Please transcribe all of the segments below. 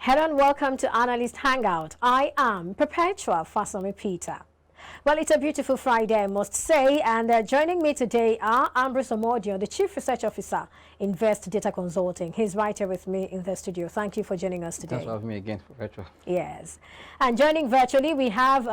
Hello and welcome to Analyst Hangout. I am Perpetua Fasami Peter. Well, it's a beautiful Friday, I must say, and joining me today are Ambrose Omodio, the Chief Research Officer, Invest Data Consulting. He's right here with me in the studio. Thank you for joining us today. Thanks for having me again, Perpetua. Yes. And joining virtually, we have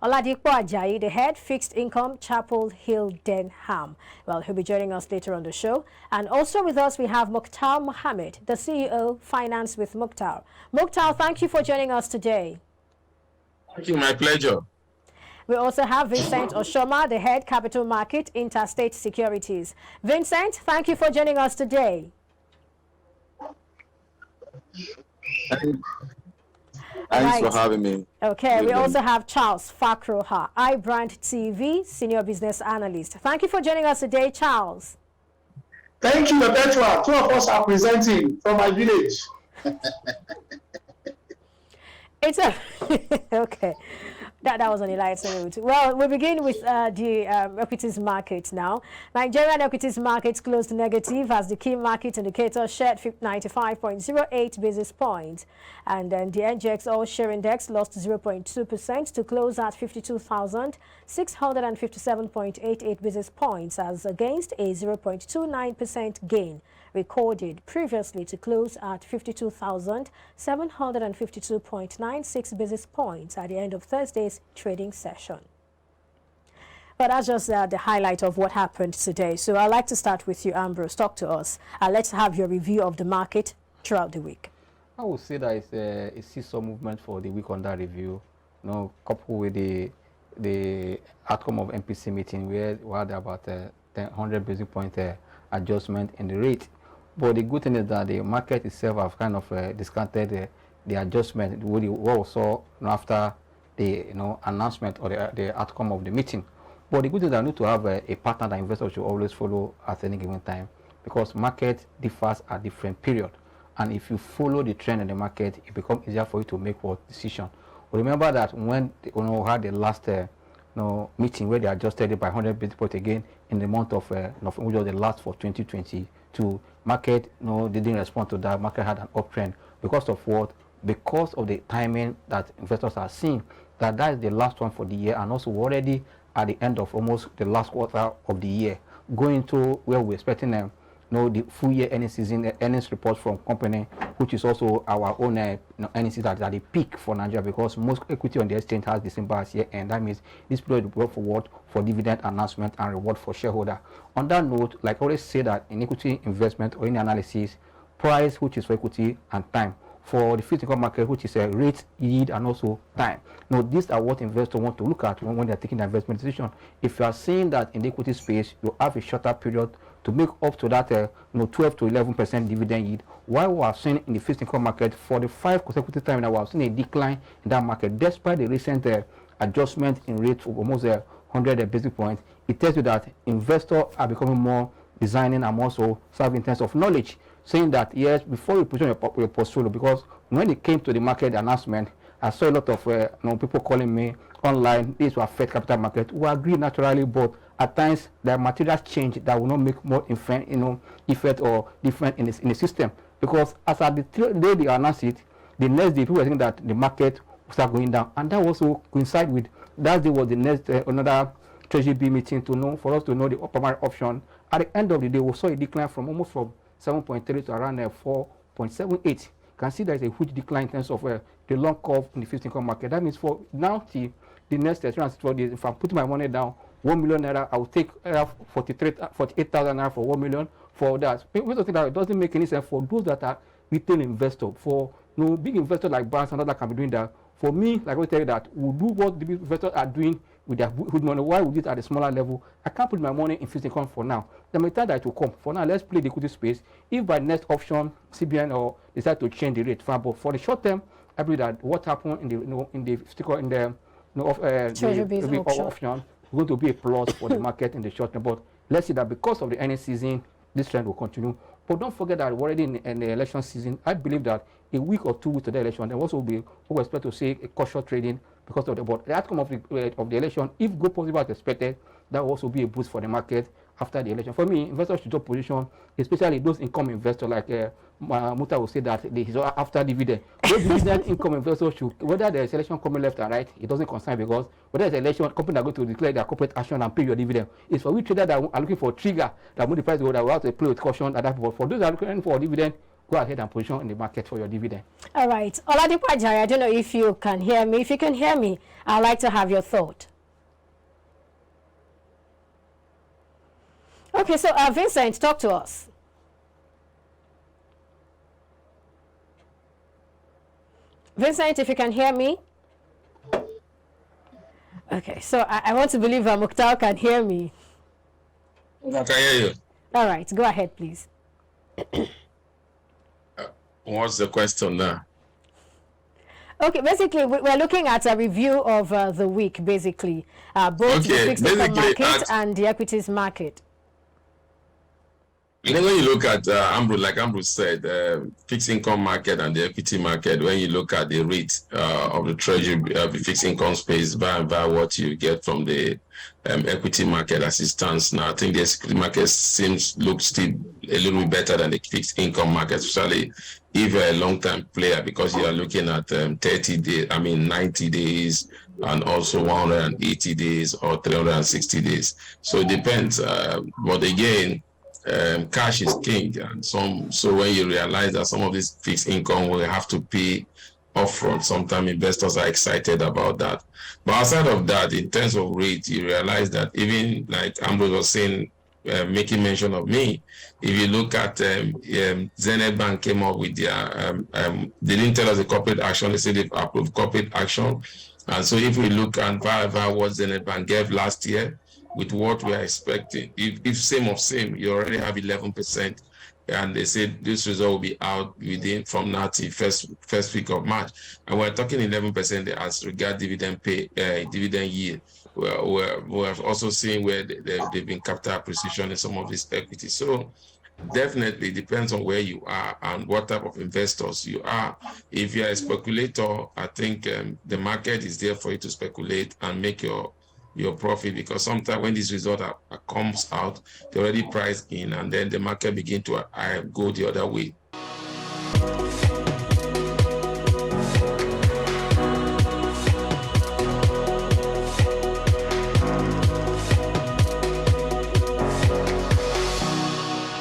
Oladipo Ajayi, the Head Fixed Income, Chapel Hill, Denham. Well, he'll be joining us later on the show. And also with us, we have Mukhtar Mohammed, the CEO, Finance with Mukhtar. Mukhtar, thank you for joining us today. Thank you, my pleasure. We also have Vincent Oshoma, the Head Capital Market, Interstate Securities. Vincent, thank you for joining us today. Thanks for having me. Okay, we also have Charles Fakroha, iBrandTV, Senior Business Analyst. Thank you for joining us today, Charles. Thank you, Perpetua. Two of us are presenting from my village. It's a okay. That was on a light note. Well, we begin with the equities market now. Nigerian equities markets closed negative as the key market indicator shed 95.08 basis points. And then the NGX All-Share Index lost 0.2% to close at 52,657.88 basis points as against a 0.29% gain recorded previously to close at 52,752.96 basis points at the end of Thursday's trading session. But that's just the highlight of what happened today. So I'd like to start with you, Ambrose. Talk to us. Let's have your review of the market throughout the week. I would say that it's a seesaw movement for the week under review, coupled with the outcome of MPC meeting where we had about 100 basis point adjustment in the rate. But the good thing is that the market itself have kind of discounted the adjustment what we saw after the announcement or the outcome of the meeting. But the good thing is that I need to have a pattern that investors should always follow at any given time, because market differs at different period. And if you follow the trend in the market, it becomes easier for you to make what decision. But remember that when we had the last meeting where they adjusted it by 100 basis points again in the month of November, which was the last for 2022, market didn't respond to that. Market had an uptrend because of what? Because of the timing that investors are seeing that is the last one for the year, and also already at the end of almost the last quarter of the year, going to where we're expecting the full year earnings season earnings report from company, which is also our own earnings that are the peak for Nigeria, because most equity on the exchange has December as year, and that means this period will go forward for dividend announcement and reward for shareholder. On that note, like I always say that in equity investment or in analysis, price, which is for equity, and time for the fixed income market, which is a rate, yield, and also time. These are what investors want to look at when they're taking the investment decision. If you are seeing that in the equity space, you have a shorter period to make up to that 12 to 11% dividend yield, while we are seeing in the fixed income market for the 5 consecutive times that we have seen a decline in that market, despite the recent adjustment in rate of almost 100 basis points. It tells you that investors are becoming more designing and also serving in terms of knowledge, saying that yes, before you put on your portfolio, because when it came to the market announcement, I saw a lot of people calling me online, this will affect capital market. We agree naturally, but at times there are materials change that will not make more effect or different in the system, because as at the day they announce it, the next day people think that the market will start going down, and that also coincide with that day was the next another Treasury B meeting for us to know the primary option. At the end of the day, we saw a decline from 7.3 to around 4.78. You can see there is a huge decline in terms of the long curve in the fixed income market. That means for now till the next 364 days, if I'm putting my money down 1 million naira, I will take 48,000 naira for 1 million for that. We think that it doesn't make any sense for those that are retail investors. For big investors like banks and others can be doing that. For me, like I tell you that we do what the big investors are doing with their good money. Why we do it at a smaller level? I can't put my money in fixed income for now. There may time that it will come. For now, let's play the equity space. If by next option CBN or decide to change the rate, fine. But for the short term, I believe that what happened in the option is going to be a plus for the market in the short term. But let's see that because of the earnings season, this trend will continue. But don't forget that already in the election season, I believe that a week or 2 weeks to the election, there also will be, we expect to see a cautious trading because of the outcome of the election. If go positive as expected, that will also be a boost for the market. after the election. For me, investors should just position, especially those income investors like Muta will say that after dividend. Those dividend income investors should, whether there's election coming left or right, it doesn't concern, because whether there's election, company are going to declare their corporate action and pay your dividend. It's for we traders that are looking for trigger that move the price go, that will have to play with caution. But for those that are looking for dividend, go ahead and position in the market for your dividend. All right. Oladipo Ajayi, I don't know if you can hear me. If you can hear me, I'd like to have your thought. Okay, so Vincent, talk to us. Vincent, if you can hear me. Okay, so I want to believe Mukhtar can hear me. I can hear you. All right, go ahead, please. What's the question now? Okay, basically, we're looking at a review of the week, basically, both the fixed income market and the equities market. When you look at Ambrose, like Ambrose said, fixed income market and the equity market, when you look at the rate of the treasury of the fixed income space by what you get from the equity market as it stands now, I think the equity market looks still a little bit better than the fixed income market, especially if you're a long-term player, because you are looking at 30 days, 90 days, and also 180 days or 360 days. So it depends. But again, cash is king, and so when you realize that some of this fixed income will have to pay upfront, sometimes investors are excited about that. But outside of that, in terms of rate, you realize that even like Ambrose was saying, making mention of me, if you look at Zenith Bank came up with their they didn't tell us the corporate action, they said they've approved corporate action. And so if we look at what Zenith Bank gave last year with what we are expecting, if same of same, you already have 11%, and they said this result will be out within from now to first week of March, and we're talking 11% as regard dividend dividend yield. We have also seen where they've been capital appreciation in some of these equities. So definitely depends on where you are and what type of investors you are. If you're a speculator, I think the market is there for you to speculate and make your profit, because sometimes when this result comes out, they're already priced in, and then the market begin to go the other way.